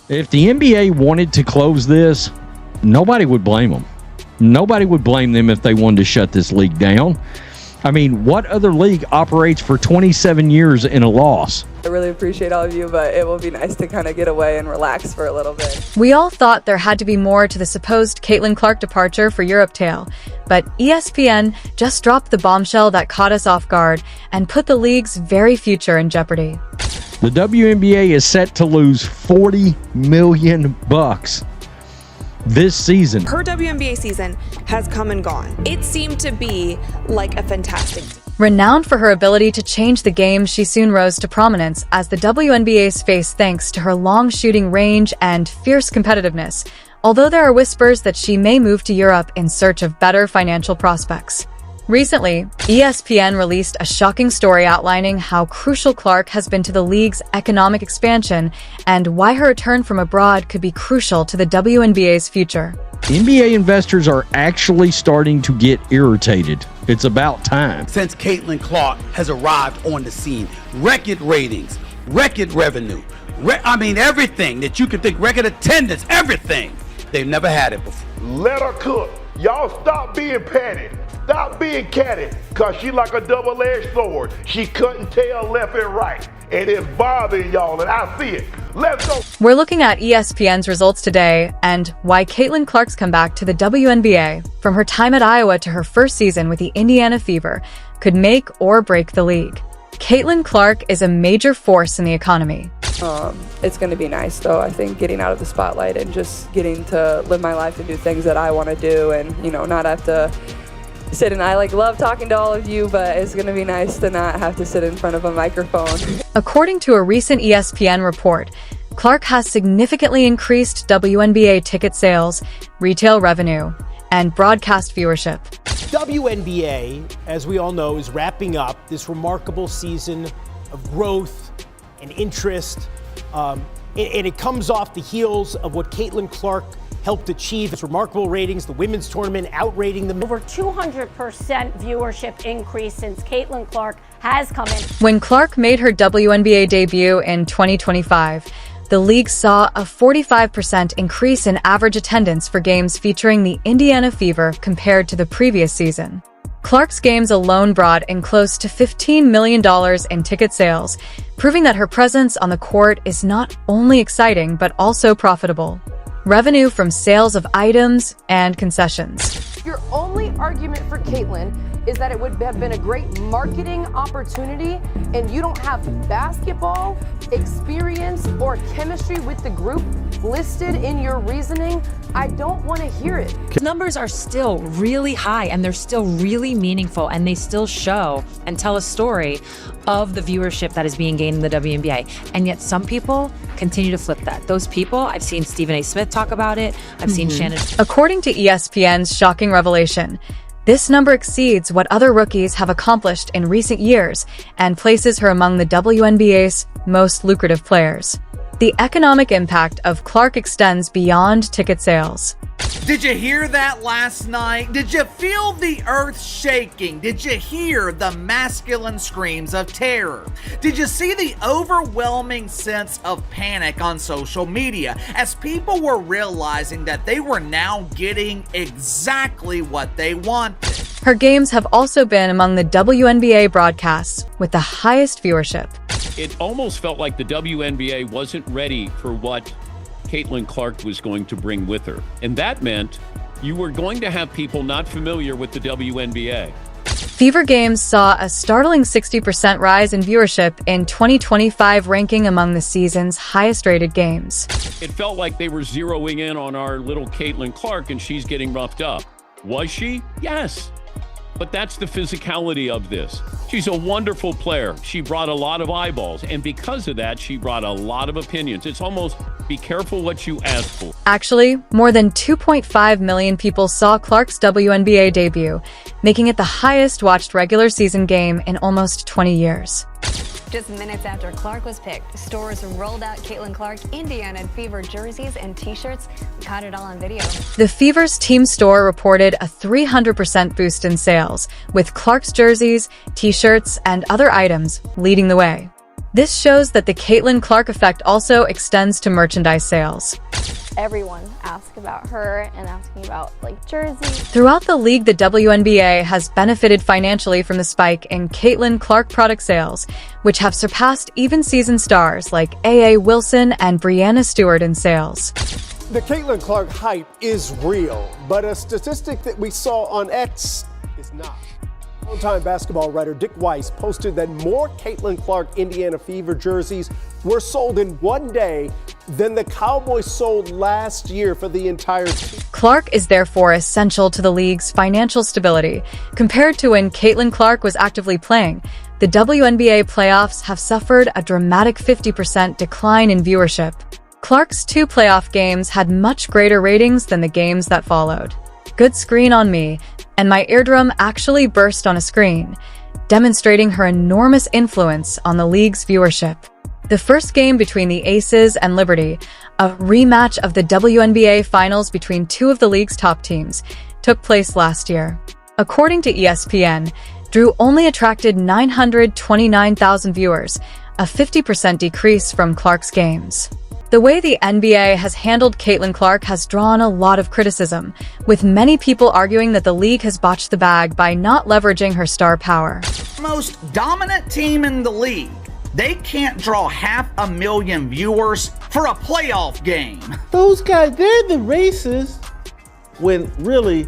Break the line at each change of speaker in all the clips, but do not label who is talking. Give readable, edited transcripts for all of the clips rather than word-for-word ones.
If the NBA wanted to close this, nobody would blame them. Nobody would blame them if they wanted to shut this league down. I mean, what other league operates for 27 years in a loss?
I really appreciate all of you, but it will be nice to kind of get away and relax for a little bit.
We all thought there had to be more to the supposed Caitlin Clark departure for Europe tale, but ESPN just dropped the bombshell that caught us off guard and put the league's very future in jeopardy.
The WNBA is set to lose $40 million this season.
Her WNBA season has come and gone. It seemed to be like a fantastic.
Renowned for her ability to change the game, she soon rose to prominence as the WNBA's face thanks to her long shooting range and fierce competitiveness, although there are whispers that she may move to Europe in search of better financial prospects. Recently, ESPN released a shocking story outlining how crucial Clark has been to the league's economic expansion and why her return from abroad could be crucial to the WNBA's future.
NBA investors are actually starting to get irritated. It's about time.
Since Caitlin Clark has arrived on the scene, record ratings, record revenue, everything that you can think, record attendance, everything. They've never had it before.
Let her cook. Y'all stop being petty. Stop being catty, because she like a double-edged sword. She couldn't tell left and right, and it's bothering y'all, and I see it. Let's go.
We're looking at ESPN's results today and why Caitlin Clark's comeback to the WNBA, from her time at Iowa to her first season with the Indiana Fever, could make or break the league. Caitlin Clark is a major force in the economy.
It's going to be nice, though, I think, getting out of the spotlight and just getting to live my life and do things that I want to do and, not have to sit and I love talking to all of you, but it's going to be nice to not have to sit in front of a microphone.
According to a recent ESPN report, Clark has significantly increased WNBA ticket sales, retail revenue, and broadcast viewership.
WNBA, as we all know, is wrapping up this remarkable season of growth and interest, and it comes off the heels of what Caitlin Clark helped achieve. Its remarkable ratings, the women's tournament outrating them.
Over 200% viewership increase since Caitlin Clark has come in.
When Clark made her WNBA debut in 2025, the league saw a 45% increase in average attendance for games featuring the Indiana Fever compared to the previous season. Clark's games alone brought in close to $15 million in ticket sales, proving that her presence on the court is not only exciting but also profitable. Revenue from sales of items and concessions.
Your only argument for Caitlin is that it would have been a great marketing opportunity and you don't have basketball experience or chemistry with the group listed in your reasoning. I don't want to hear it.
Numbers are still really high and they're still really meaningful and they still show and tell a story of the viewership that is being gained in the WNBA. And yet some people continue to flip that. Those people, I've seen Stephen A. Smith talk about it. I've seen Shannon.
According to ESPN's shocking revelation, this number exceeds what other rookies have accomplished in recent years and places her among the WNBA's most lucrative players. The economic impact of Clark extends beyond ticket sales.
Did you hear that last night? Did you feel the earth shaking? Did you hear the masculine screams of terror? Did you see the overwhelming sense of panic on social media as people were realizing that they were now getting exactly what they wanted?
Her games have also been among the WNBA broadcasts with the highest viewership.
It almost felt like the WNBA wasn't ready for what Caitlin Clark was going to bring with her. And that meant you were going to have people not familiar with the WNBA.
Fever games saw a startling 60% rise in viewership in 2025, ranking among the season's highest-rated games.
It felt like they were zeroing in on our little Caitlin Clark and she's getting roughed up. Was she? Yes. But that's the physicality of this. She's a wonderful player. She brought a lot of eyeballs, and because of that, she brought a lot of opinions. It's almost be careful what you ask for.
Actually, more than 2.5 million people saw Clark's WNBA debut, making it the highest-watched regular season game in almost 20 years.
Just minutes after Clark was picked, stores rolled out Caitlin Clark Indiana Fever jerseys and t-shirts. We caught it all on video.
The Fever's team store reported a 300% boost in sales, with Clark's jerseys, t-shirts, and other items leading the way. This shows that the Caitlin Clark effect also extends to merchandise sales.
Everyone asks about her and asking about jerseys.
Throughout the league, the WNBA has benefited financially from the spike in Caitlin Clark product sales, which have surpassed even season stars like A.A. Wilson and Breanna Stewart in sales.
The Caitlin Clark hype is real, but a statistic that we saw on X is not. Longtime basketball writer Dick Weiss posted that more Caitlin Clark Indiana Fever jerseys were sold in one day than the Cowboys sold last year for the entire team.
Clark is therefore essential to the league's financial stability. Compared to when Caitlin Clark was actively playing, the WNBA playoffs have suffered a dramatic 50% decline in viewership. Clark's 2 playoff games had much greater ratings than the games that followed. Good screen on me, and my eardrum actually burst on a screen, demonstrating her enormous influence on the league's viewership. The first game between the Aces and Liberty, a rematch of the WNBA finals between 2 of the league's top teams, took place last year. According to ESPN, Drew only attracted 929,000 viewers, a 50% decrease from Clark's games. The way the NBA has handled Caitlin Clark has drawn a lot of criticism, with many people arguing that the league has botched the bag by not leveraging her star power.
Most dominant team in the league. They can't draw 500,000 viewers for a playoff game.
Those guys, they're the racists when really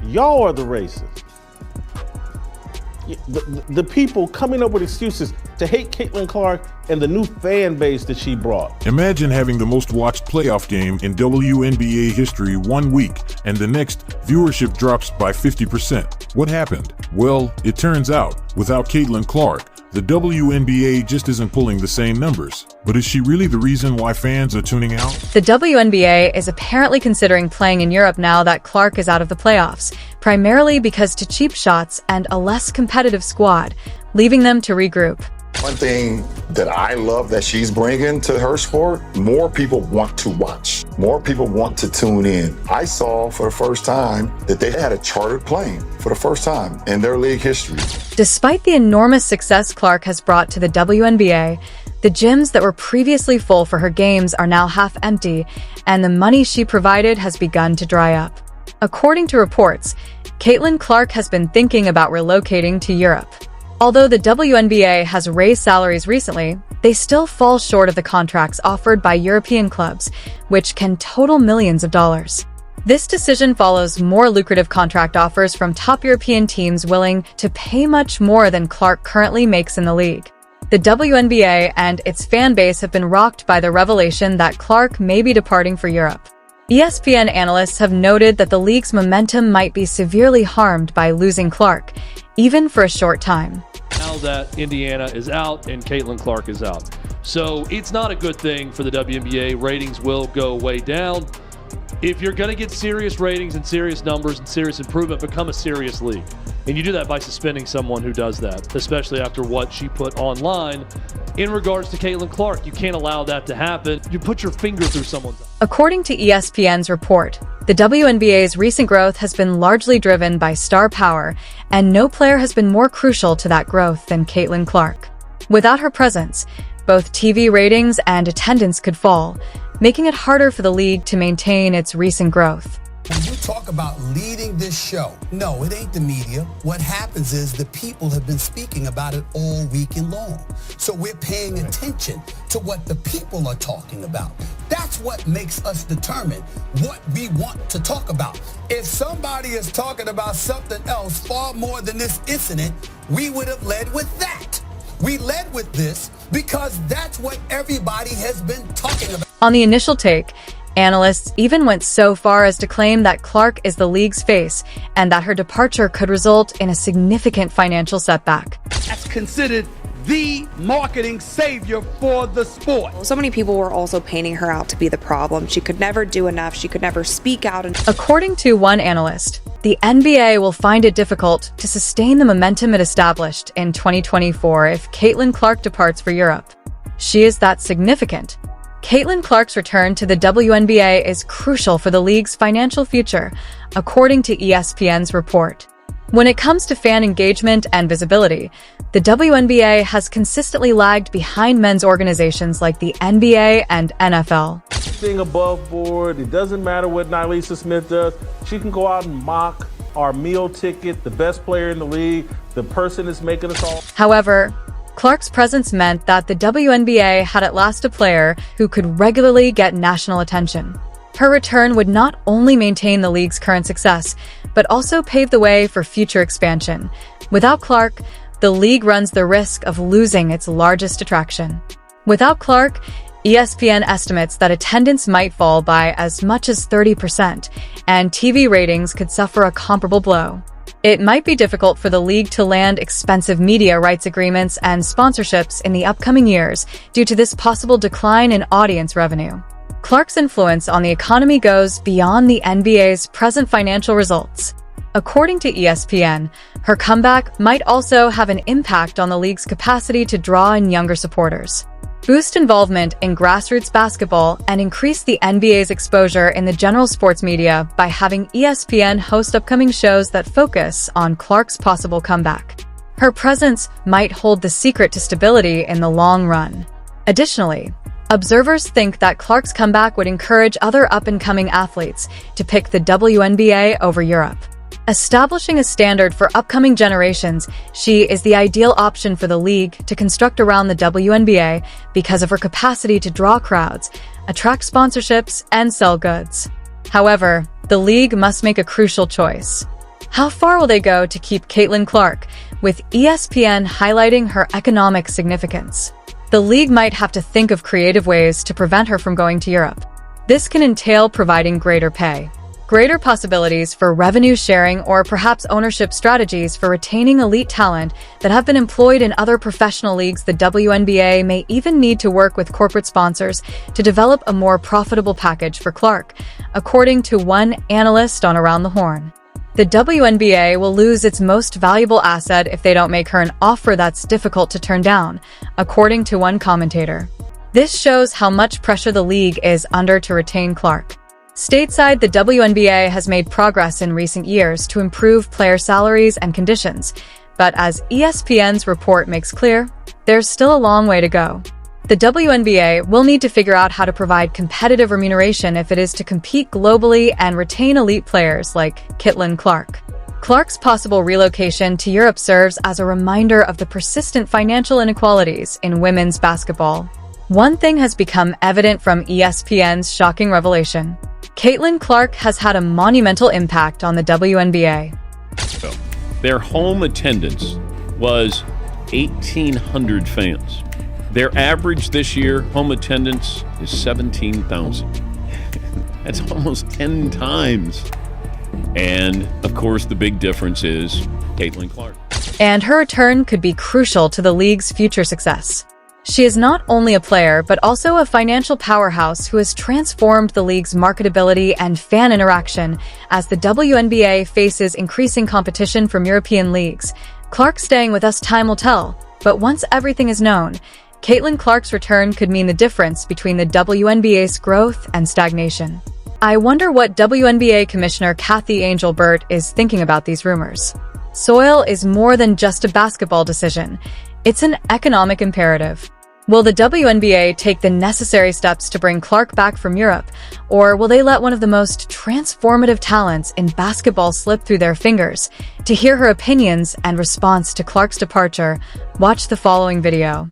y'all are the racists. The people coming up with excuses to hate Caitlin Clark and the new fan base that she brought.
Imagine having the most watched playoff game in WNBA history one week, and the next viewership drops by 50%. What happened? Well, it turns out, without Caitlin Clark, the WNBA just isn't pulling the same numbers. But is she really the reason why fans are tuning out?
The WNBA is apparently considering playing in Europe now that Clark is out of the playoffs, primarily because to cheap shots and a less competitive squad, leaving them to regroup.
One thing that I love that she's bringing to her sport, more people want to watch. More people want to tune in. I saw for the first time that they had a chartered plane for the first time in their league history.
Despite the enormous success Clark has brought to the WNBA, the gyms that were previously full for her games are now half empty, and the money she provided has begun to dry up. According to reports, Caitlin Clark has been thinking about relocating to Europe. Although the WNBA has raised salaries recently, they still fall short of the contracts offered by European clubs, which can total millions of dollars. This decision follows more lucrative contract offers from top European teams willing to pay much more than Clark currently makes in the league. The WNBA and its fan base have been rocked by the revelation that Clark may be departing for Europe. ESPN analysts have noted that the league's momentum might be severely harmed by losing Clark, even for a short time.
Now that Indiana is out and Caitlin Clark is out. So it's not a good thing for the WNBA. Ratings will go way down. If you're going to get serious ratings and serious numbers and serious improvement, become a serious league. And you do that by suspending someone who does that, especially after what she put online in regards to Caitlin Clark. You can't allow that to happen. You put your finger through someone's eye.
According to ESPN's report, the WNBA's recent growth has been largely driven by star power, and no player has been more crucial to that growth than Caitlin Clark. Without her presence, both TV ratings and attendance could fall, making it harder for the league to maintain its recent growth.
When you talk about leading this show, no, it ain't the media. What happens is the people have been speaking about it all weekend long. So we're paying attention to what the people are talking about. That's what makes us determine what we want to talk about. If somebody is talking about something else far more than this incident, we would have led with that. We led with this because that's what everybody has been talking about.
On the initial take, analysts even went so far as to claim that Clark is the league's face and that her departure could result in a significant financial setback.
That's considered the marketing savior for the sport.
So many people were also painting her out to be the problem. She could never do enough. She could never speak out.
According to one analyst, the NBA will find it difficult to sustain the momentum it established in 2024 if Caitlin Clark departs for Europe. She is that significant. Caitlin Clark's return to the WNBA is crucial for the league's financial future, according to ESPN's report. When it comes to fan engagement and visibility, The WNBA has consistently lagged behind men's organizations like the NBA and NFL.
Thing above board, it doesn't matter what Nylisa Smith does. She can go out and mock our meal ticket, the best player in the league, the person that's making us all.
However, Clark's presence meant that the WNBA had at last a player who could regularly get national attention. Her return would not only maintain the league's current success, but also pave the way for future expansion. Without Clark, the league runs the risk of losing its largest attraction. Without Clark, ESPN estimates that attendance might fall by as much as 30%, and TV ratings could suffer a comparable blow. It might be difficult for the league to land expensive media rights agreements and sponsorships in the upcoming years due to this possible decline in audience revenue. Clark's influence on the economy goes beyond the NBA's present financial results. According to ESPN, her comeback might also have an impact on the league's capacity to draw in younger supporters, boost involvement in grassroots basketball, and increase the NBA's exposure in the general sports media by having ESPN host upcoming shows that focus on Clark's possible comeback. Her presence might hold the secret to stability in the long run. Additionally, observers think that Clark's comeback would encourage other up-and-coming athletes to pick the WNBA over Europe. Establishing a standard for upcoming generations, she is the ideal option for the league to construct around the WNBA because of her capacity to draw crowds, attract sponsorships, and sell goods. However, the league must make a crucial choice. How far will they go to keep Caitlin Clark, with ESPN highlighting her economic significance? The league might have to think of creative ways to prevent her from going to Europe. This can entail providing greater pay, greater possibilities for revenue sharing, or perhaps ownership strategies for retaining elite talent that have been employed in other professional leagues. The WNBA may even need to work with corporate sponsors to develop a more profitable package for Clark, according to one analyst on Around the Horn. The WNBA will lose its most valuable asset if they don't make her an offer that's difficult to turn down, according to one commentator. This shows how much pressure the league is under to retain Clark. Stateside, the WNBA has made progress in recent years to improve player salaries and conditions, but as ESPN's report makes clear, there's still a long way to go. The WNBA will need to figure out how to provide competitive remuneration if it is to compete globally and retain elite players like Caitlin Clark. Clark's possible relocation to Europe serves as a reminder of the persistent financial inequalities in women's basketball. One thing has become evident from ESPN's shocking revelation. Caitlin Clark has had a monumental impact on the WNBA.
Their home attendance was 1,800 fans. Their average this year, home attendance, is 17,000. That's almost 10 times. And, of course, the big difference is Caitlin Clark.
And her return could be crucial to the league's future success. She is not only a player, but also a financial powerhouse who has transformed the league's marketability and fan interaction as the WNBA faces increasing competition from European leagues. Clark staying with us, time will tell, but once everything is known, Caitlin Clark's return could mean the difference between the WNBA's growth and stagnation. I wonder what WNBA Commissioner Kathy Angel-Burt is thinking about these rumors. Soil is more than just a basketball decision. It's an economic imperative. Will the WNBA take the necessary steps to bring Clark back from Europe, or will they let one of the most transformative talents in basketball slip through their fingers? To hear her opinions and response to Clark's departure, watch the following video.